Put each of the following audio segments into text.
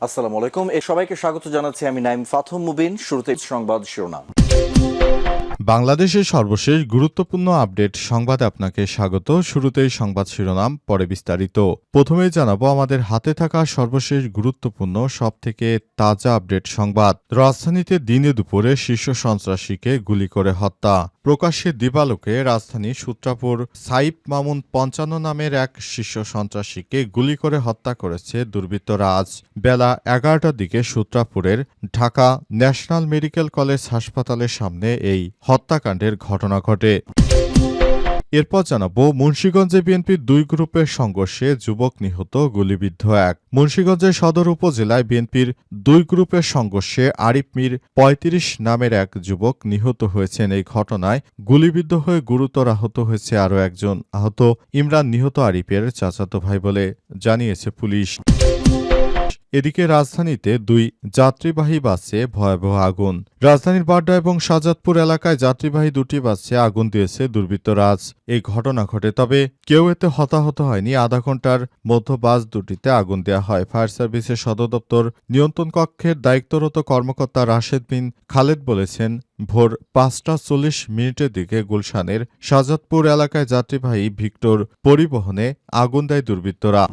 আসসালামু আলাইকুম। সবাইকে স্বাগত জানাচ্ছি আমি নাইম ফাথম মুবিন। শুরুতে সংবাদ শিরোনাম। বাংলাদেশের সর্বশেষ গুরুত্বপূর্ণ আপডেট সংবাদে আপনাকে স্বাগত। শুরুতেই সংবাদ শিরোনাম, পরে বিস্তারিত। প্রথমেই জানাবো আমাদের হাতে থাকা সর্বশেষ গুরুত্বপূর্ণ সবথেকে তাজা আপডেট সংবাদ। রাজধানীতে দিনে দুপুরে শীর্ষ সন্ত্রাসীকে গুলি করে হত্যা। প্রকাশ্যে দিবালোকে রাজধানী সূত্রাপুর সাইফ মামুন ৫৫ নামের এক শীর্ষ সন্ত্রাসীকে গুলি করে হত্যা করেছে দুর্বৃত্তরা আজ বেলা ১১টার দিকে সূত্রাপুরের ঢাকা ন্যাশনাল মেডিকেল কলেজ হাসপাতালের সামনে এই হত্যাকাণ্ডের ঘটনা ঘটে। এরপর জানাবো মুন্সিগঞ্জে বিএনপির দুই গ্রুপের সংঘর্ষে যুবক নিহত, গুলিবিদ্ধ এক। মুন্সিগঞ্জের সদর উপজেলায় বিএনপির দুই গ্রুপের সংঘর্ষে আরিফ মির ৩৫ নামের এক যুবক নিহত হয়েছেন। এই ঘটনায় গুলিবিদ্ধ হয়ে গুরুতর আহত হয়েছে আরও একজন। আহত ইমরান নিহত আরিফের চাচাতো ভাই বলে জানিয়েছে পুলিশ। এদিকে রাজধানীতে দুই যাত্রীবাহী বাসে ভয়াবহ আগুন। রাজধানীর বাড্ডা এবং শাহজাদপুর এলাকায় যাত্রীবাহী দুটি বাসে আগুন দিয়েছে দুর্বৃত্তরা আজ। এই ঘটনা ঘটে, তবে কেউ এতে হতাহত হয়নি। আধা ঘন্টার মধ্যে বাস দুটিতে আগুন দেওয়া হয়। ফায়ার সার্ভিসের সদর দপ্তর নিয়ন্ত্রণ কক্ষের দায়িত্বরত কর্মকর্তা রাশেদ বিন খালেদ বলেছেন, ভোর ৫টা ৪০ দিকে গুলশানের শাহজাদপুর এলাকায় যাত্রীবাহী ভিক্টর পরিবহনে আগুন দেয় দুর্বৃত্তরা।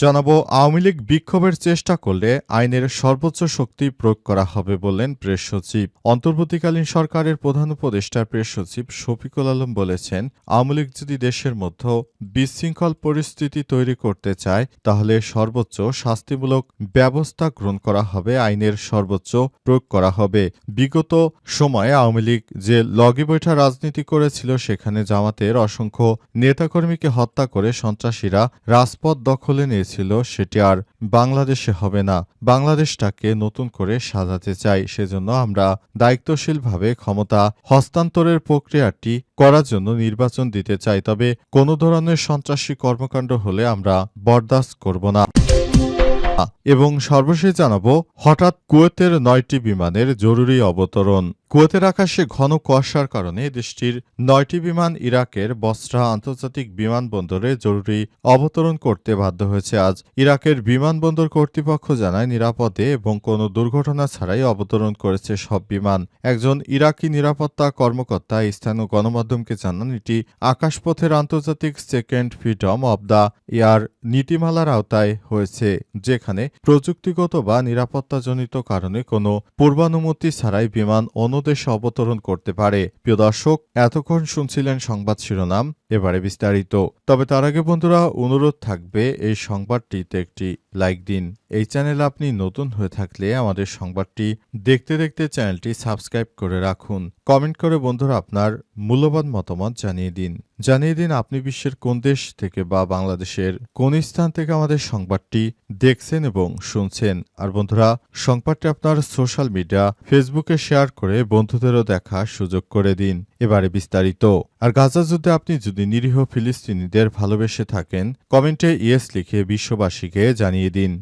জানাবো আওয়ামী লীগ বিক্ষোভের চেষ্টা করলে আইনের সর্বোচ্চ শক্তি প্রয়োগ করা হবে বললেন প্রেস সচিব। অন্তর্বর্তীকালীন সরকারের প্রধান উপদেষ্টা প্রেস সচিব শফিকুল আলম বলেছেন, আওয়ামী লীগ যদি দেশের মধ্যে বিশৃঙ্খল পরিস্থিতি তৈরি করতে চায় তাহলে সর্বোচ্চ শাস্তিমূলক ব্যবস্থা গ্রহণ করা হবে, আইনের সর্বোচ্চ প্রয়োগ করা হবে। বিগত সময়ে আওয়ামী লীগ যে লগি বৈঠা রাজনীতি করেছিল সেখানে জামাতের অসংখ্য নেতাকর্মীকে হত্যা করে সন্ত্রাসীরা রাজপথ দখলে নিয়ে ছিল, সেটি আর বাংলাদেশে হবে না। বাংলাদেশটাকে নতুন করে সাজাতে চাই। সেজন্য আমরা দায়িত্বশীলভাবে ক্ষমতা হস্তান্তরের প্রক্রিয়াটি করার জন্য নির্বাচন দিতে চাই। তবে কোনো ধরনের সন্ত্রাসী কর্মকাণ্ড হলে আমরা বরদাস্ত করব না। এবং সর্বশেষ জানাবো, হঠাৎ কুয়েতের ৯টি বিমানের জরুরি অবতরণ। কুয়েতের আকাশে ঘন কুয়াশার কারণে দেশটির ৯টি বিমান ইরাকের বসরা আন্তর্জাতিক বিমানবন্দরে জরুরি অবতরণ করতে বাধ্য হয়েছে আজ। ইরাকের বিমানবন্দর কর্তৃপক্ষ জানায়, নিরাপদে এবং কোনো দুর্ঘটনা ছাড়াই অবতরণ করেছে সব বিমান। একজন ইরাকি নিরাপত্তা কর্মকর্তা স্থানীয় গণমাধ্যমকে জানান, এটি আকাশপথের আন্তর্জাতিক second freedom of the air নীতিমালার আওতায় হয়েছে, যেখানে প্রযুক্তিগত বা নিরাপত্তাজনিত কারণে কোনো পূর্বানুমতি ছাড়াই বিমান দেশে অবতরণ করতে পারে। প্রিয় দর্শক, এতক্ষণ শুনছিলেন সংবাদ শিরোনাম, এবারে বিস্তারিত। তবে তার আগে বন্ধুরা অনুরোধ থাকবে এই সংবাদটিতে একটি লাইক দিন। এই চ্যানেলে আপনি নতুন হয়ে থাকলে আমাদের সংবাদটি দেখতে দেখতে চ্যানেলটি সাবস্ক্রাইব করে রাখুন। কমেন্ট করে বন্ধুরা আপনার মূল্যবান মতামত জানিয়ে দিন আপনি বিশ্বের কোন দেশ থেকে বা বাংলাদেশের কোন স্থান থেকে আমাদের সংবাদটি দেখছেন এবং শুনছেন। আর বন্ধুরা, সংবাদটি আপনার সোশ্যাল মিডিয়া ফেসবুকে শেয়ার করে বন্ধুদেরও দেখার সুযোগ করে দিন। এবারে বিস্তারিত। আর গাজা যুদ্ধে আপনি যদি নিরীহ ফিলিস্তিনিদের ভালোবেসে থাকেন, কমেন্টে ইয়েস লিখে বিশ্ববাসীকে জানিয়ে দিন।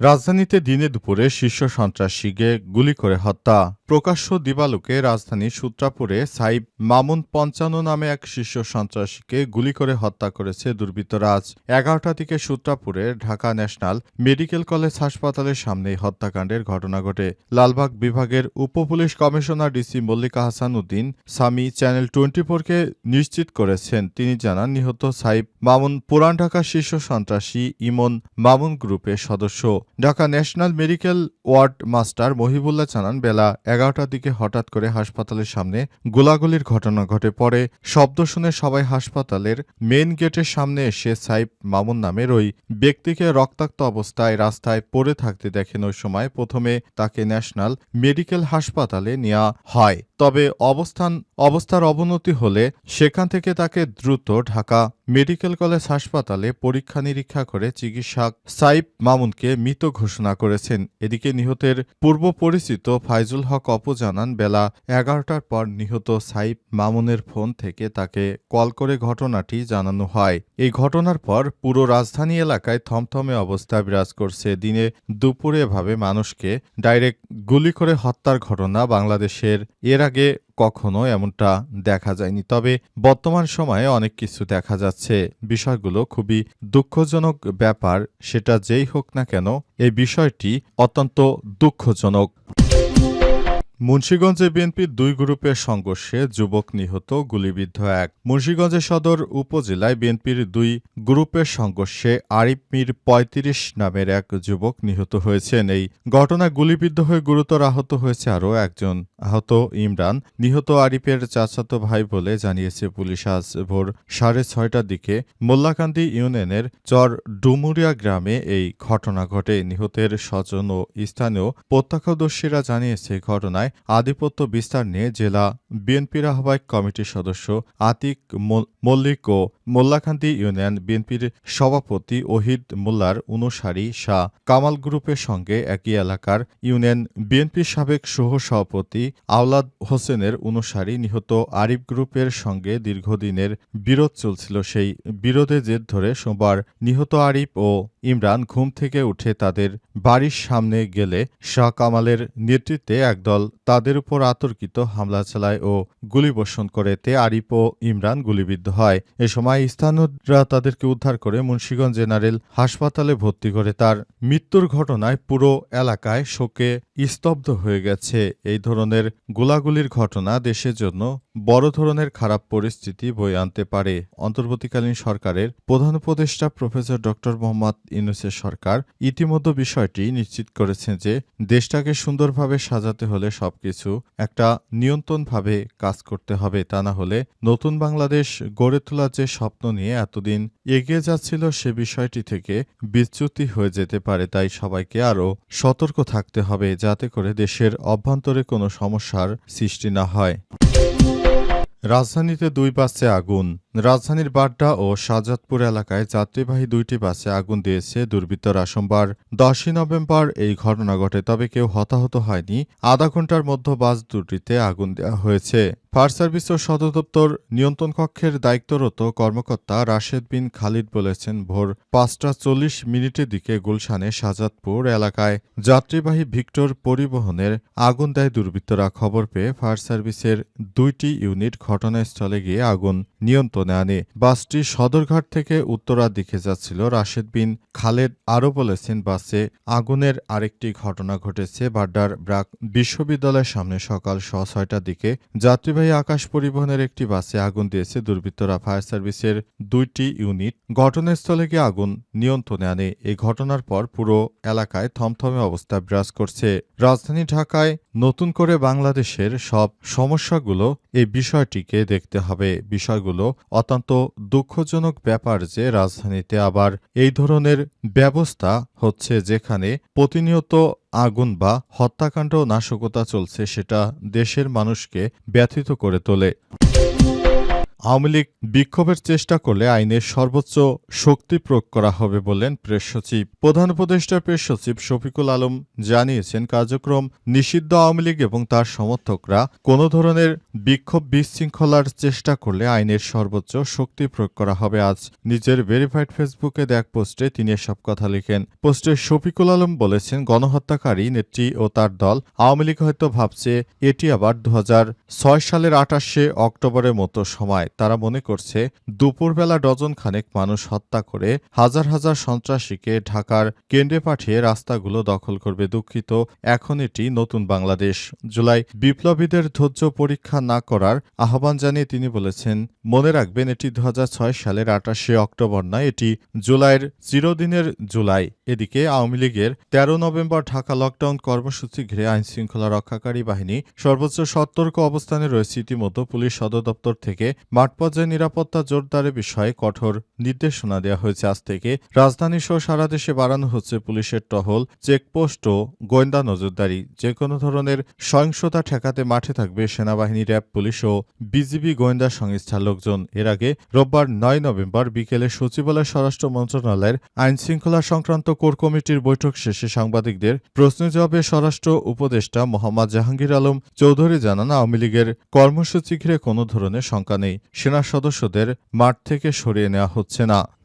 রাজধানীতে দিনে দুপুরে শীর্ষ সন্ত্রাসীকে গুলি করে হত্যা। প্রকাশ্য দিবালোকে রাজধানীর সূত্রাপুরে সাইফ মামুন ৫৫ নামে এক শীর্ষ সন্ত্রাসীকে গুলি করে হত্যা করেছে দুর্বৃত্তরা আজ ১১টা থেকে সূত্রাপুরের ঢাকা ন্যাশনাল মেডিকেল কলেজ হাসপাতালের সামনে হত্যাকাণ্ডের ঘটনা ঘটে। লালবাগ বিভাগের উপপুলিশ commissioner DC Mallika Hasan Uddin Sami channel 24-কে নিশ্চিত করেছেন। তিনি জানান, নিহত সাইফ মামুন পুরান ঢাকা শীর্ষ সন্ত্রাসী ইমন মামুন গ্রুপের সদস্য। Dhaka national medical ward master Mohibullah জানান, বেলা ১১টার দিকে হঠাৎ করে হাসপাতালের সামনে গোলাগুলির ঘটনা ঘটে। পরে শব্দ শুনে সবাই হাসপাতালের মেইন গেটের সামনে এসে সাইফ মামুন নামের ওই ব্যক্তিকে রক্তাক্ত অবস্থায় রাস্তায় পড়ে থাকতে দেখেন। ওই সময় প্রথমে তাকে ন্যাশনাল মেডিকেল হাসপাতালে নেওয়া হয়, তবে অবস্থার অবনতি হলে সেখান থেকে তাকে দ্রুত ঢাকা মেডিকেল কলেজ হাসপাতালে পরীক্ষা নিরীক্ষা করে চিকিৎসক সাইফ মামুনকে মৃত ঘোষণা করেছেন। এদিকে নিহতের পূর্ব পরিচিত ফাইজুল হক অপু জানান, বেলা ১১টার পর নিহত সাইফ মামুনের ফোন থেকে তাকে কল করে ঘটনাটি জানানো হয়। এই ঘটনার পর পুরো রাজধানী এলাকায় থমথমে অবস্থা বিরাজ করছে। দিনে দুপুরে এভাবে মানুষকে ডাইরেক্ট গুলি করে হত্যার ঘটনা বাংলাদেশের এর আগে কখনো এমনটা দেখা যায়নি। তবে বর্তমান সময়ে অনেক কিছু দেখা যাচ্ছে। বিষয়গুলো খুবই দুঃখজনক ব্যাপার। সেটা যেই হোক না কেন, এই বিষয়টি অত্যন্ত দুঃখজনক। মুন্সিগঞ্জে বিএনপির দুই গ্রুপের সংঘর্ষে যুবক নিহত, গুলিবিদ্ধ এক। মুন্সিগঞ্জের সদর উপজেলায় বিএনপির দুই গ্রুপের সংঘর্ষে আরিফ মীর ৩৫ নামের এক যুবক নিহত হয়েছেন। এই ঘটনায় গুলিবিদ্ধ হয়ে গুরুতর আহত হয়েছে আরও একজন। আহত ইমরান নিহত আরিফের চাচাতো ভাই বলে জানিয়েছে পুলিশ। আজ ভোর 6:30টার দিকে মোল্লাকান্দি ইউনিয়নের চর ডুমুরিয়া গ্রামে এই ঘটনা ঘটে। নিহতের স্বজন ও স্থানীয় প্রত্যক্ষদর্শীরা জানিয়েছে, ঘটনায় আধিপত্য বিস্তার নিয়ে জেলা বিএনপির আহ্বায়ক কমিটির সদস্য আতিক মল্লিক ও মোল্লাকান্দি ইউনিয়ন বিএনপির সভাপতি ওহিদ মোল্লার অনুসারী শাহ কামাল গ্রুপের সঙ্গে একই এলাকার ইউনিয়ন বিএনপির সাবেক সহ-সভাপতি আওলাদ হোসেনের অনুসারী নিহত আরিফ গ্রুপের সঙ্গে দীর্ঘদিনের বিরোধ চলছিল। সেই বিরোধের জের ধরে সোমবার নিহত আরিফ ও ইমরান ঘুম থেকে উঠে তাদের বাড়ির সামনে গেলে শাহ কামালের নেতৃত্বে একদল তাদের উপর অতর্কিত হামলা চালায় ও গুলিবর্ষণ করে। এতে আরিফ ও ইমরান গুলিবিদ্ধ হয়। এ সময় স্থানীয়রা তাদেরকে উদ্ধার করে মুন্সিগঞ্জ জেনারেল হাসপাতালে ভর্তি করে। তার মৃত্যুর ঘটনায় পুরো এলাকায় শোকে স্তব্ধ হয়ে গেছে। এই ধরনের গোলাগুলির ঘটনা দেশের জন্য বড় ধরনের খারাপ পরিস্থিতি বয়ে আনতে পারে। অন্তর্বর্তীকালীন সরকারের প্রধান উপদেষ্টা প্রফেসর ড. মোহাম্মদ ইউনূসের সরকার ইতিমধ্যে বিষয়টি নিশ্চিত করেছেন যে দেশটাকে সুন্দরভাবে সাজাতে হলে সবকিছু একটা নিয়ন্ত্রণভাবে কাজ করতে হবে। তা না হলে নতুন বাংলাদেশ গড়ে তোলার যে স্বপ্ন নিয়ে এতদিন এগিয়ে যাচ্ছিল সে বিষয়টি থেকে বিচ্যুতি হয়ে যেতে পারে। তাই সবাইকে আরও সতর্ক থাকতে হবে যাতে করে দেশের অভ্যন্তরে কোনো সমস্যার সৃষ্টি না হয়। রাজধানীতে দুই বাসে আগুন। রাজধানীর বাড্ডা ও শাহজাদপুর এলাকায় যাত্রীবাহী দুইটি বাসে আগুন দিয়েছে দুর্বৃত্তরা। সোমবার 10 নভেম্বর এই ঘটনা ঘটে। তবে কেউ হতাহত হয়নি। আধা ঘন্টার মধ্যে বাস দুটিতে আগুন দেওয়া হয়েছে। ফায়ার সার্ভিস ও সদর দপ্তর নিয়ন্ত্রণ কক্ষের দায়িত্বরত কর্মকর্তা রাশেদ বিন খালিদ বলেছেন, ভোর 5:40 দিকে গুলশানে শাহজাদপুর এলাকায় যাত্রীবাহী ভিক্টর পরিবহনের আগুন দেয় দুর্বৃত্তরা। খবর পেয়ে ফায়ার সার্ভিসের দুইটি ইউনিট ঘটনাস্থলে গিয়ে আগুন নিয়ন্ত্রণে আনে। বাসটি সদরঘাট থেকে উত্তরার দিকে যাচ্ছিল। রাশেদ বিন খালেদ আরও বলেছেন, বাসে আগুনের আরেকটি ঘটনা ঘটেছে বাড্ডার ব্র্যাক বিশ্ববিদ্যালয়ের সামনে সকাল 6:30টার দিকে যাত্রীবাহী আকাশ পরিবহনের একটি বাসে আগুন দিয়েছে দুর্বৃত্তরা। ফায়ার সার্ভিসের দুইটি ইউনিট ঘটনাস্থলে গিয়ে আগুন নিয়ন্ত্রণে আনে। এই ঘটনার পর পুরো এলাকায় থমথমে অবস্থা বিরাজ করছে। রাজধানী ঢাকায় নতুন করে বাংলাদেশের সব সমস্যাগুলো এই বিষয়টিকে দেখতে হবে। বিষয়গুলো অত্যন্ত দুঃখজনক ব্যাপার যে রাজধানীতে আবার এই ধরনের ব্যবস্থা হচ্ছে, যেখানে প্রতিনিয়ত আগুন বা হত্যাকাণ্ড নাশকতা চলছে, সেটা দেশের মানুষকে ব্যথিত করে তোলে। আওয়ামী লীগ বিক্ষোভের চেষ্টা করলে আইনের সর্বোচ্চ শক্তি প্রয়োগ করা হবে বললেন প্রেস সচিব। প্রধান উপদেষ্টা প্রেস সচিব শফিকুল আলম জানিয়েছেন, কার্যক্রম নিষিদ্ধ আওয়ামী লীগ এবং তার সমর্থকরা কোনো ধরনের বিক্ষোভ বিশৃঙ্খলার চেষ্টা করলে আইনের সর্বোচ্চ শক্তি প্রয়োগ করা হবে। আজ নিজের ভেরিফাইড ফেসবুকে দেয়া এক পোস্টে তিনি এসব কথা লিখেন। পোস্টে শফিকুল আলম বলেছেন, গণহত্যাকারী নেত্রী ও তার দল আওয়ামী লীগ হয়তো ভাবছে এটি আবার 2006 সালের 28শে অক্টোবরের মতো সময়। তারা মনে করছে দুপুরবেলা ডজন খানেক মানুষ হত্যা করে হাজার হাজার সন্ত্রাসীকে ঢাকার কেন্দ্রে পাঠিয়ে রাস্তাগুলো দখল করবে। দুঃখিত, এখন এটি নতুন বাংলাদেশ। জুলাই বিপ্লবীদের ধৈর্য পরীক্ষা না করার আহ্বান জানিয়ে তিনি বলেছেন, মনে রাখবেন এটি 2006 সালের 28শে অক্টোবর নয়, এটি জুলাইয়ের চিরদিনের জুলাই। এদিকে আওয়ামী লীগের 13 নভেম্বর ঢাকা লকডাউন কর্মসূচি ঘিরে আইনশৃঙ্খলা রক্ষাকারী বাহিনী সর্বোচ্চ সতর্ক অবস্থানে রয়েছে। ইতিমধ্যে পুলিশ সদর দপ্তর থেকে মাঠ পর্যায়ে নিরাপত্তা জোরদারের বিষয়ে কঠোর নির্দেশনা দেওয়া হয়েছে। আজ থেকে রাজধানী সহ সারা দেশে বাড়ানো হচ্ছে পুলিশের টহল, চেকপোস্ট ও গোয়েন্দা নজরদারি। যে কোনো ধরনের সহিংসতা ঠেকাতে মাঠে থাকবে সেনাবাহিনী, র্যাব, পুলিশ ও বিজিবি গোয়েন্দা সংস্থার লোকজন। এর আগে রোববার 9 নভেম্বর বিকেলে সচিবালয় স্বরাষ্ট্র মন্ত্রণালয়ের আইনশৃঙ্খলা সংক্রান্ত কোর কমিটির বৈঠক শেষে সাংবাদিকদের প্রশ্ন জবাবে স্বরাষ্ট্র উপদেষ্টা মোহাম্মদ জাহাঙ্গীর আলম চৌধুরী জানান, আওয়ামী লীগের কর্মসূচি ঘিরে কোনো ধরনের শঙ্কা নেই। সেনা সদস্যদের মাঠ থেকে সরিয়ে নেওয়া হচ্ছে না।